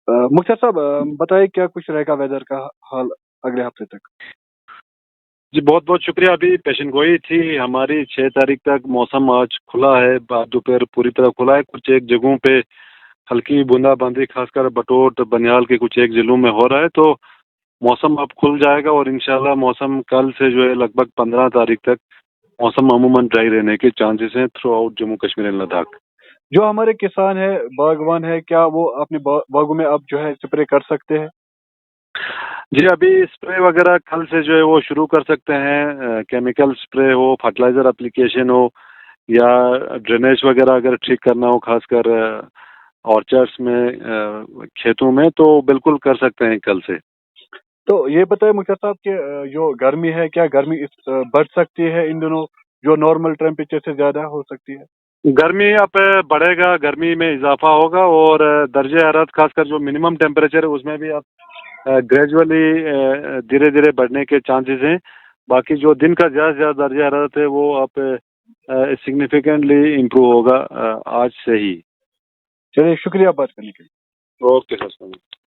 मुख्तार साहब, बताइए क्या कुछ रहेगा वेदर का हाल अगले हफ्ते तक। जी बहुत बहुत शुक्रिया। अभी पेशन गोई थी हमारी 6 तारीख तक। मौसम आज खुला है, बाद दोपहर पूरी तरह खुला है। कुछ एक जगहों पे हल्की बूंदाबांदी खासकर बटोट बनिहाल के कुछ एक जिलों में हो रहा है। तो मौसम अब खुल जाएगा और इंशाल्लाह मौसम कल से जो है लगभग 15 तारीख तक मौसम अमूमन ड्राई रहने के चांसेस हैं through out Jammu Kashmir and Ladakh. जो हमारे किसान है, बागवान है, क्या वो अपने बागों में अब जो है स्प्रे कर सकते हैं? जी अभी स्प्रे वगैरह कल से जो है वो शुरू कर सकते हैं। केमिकल स्प्रे हो, फर्टिलाइजर एप्लीकेशन हो या ड्रेनेज वगैरह अगर ठीक करना हो खासकर ऑर्चर्ड्स में, खेतों में, तो बिल्कुल कर सकते हैं कल से। तो ये बताइए मुख्तार साहब कि जो गर्मी है, क्या गर्मी बढ़ सकती है इन दिनों, जो नॉर्मल टेम्परेचर से ज्यादा हो सकती है? गर्मी अब बढ़ेगा, गर्मी में इजाफा होगा और दर्जे हरारत खासकर जो मिनिमम टेम्परेचर है उसमें भी अब ग्रेजुअली धीरे धीरे बढ़ने के चांसेस हैं। बाकी जो दिन का ज़्यादा से ज़्यादा दर्जा हरारत है वो अब सिग्निफिकेंटली इम्प्रूव होगा आज से ही। चलिए, शुक्रिया बात करने के लिए। Okay sir.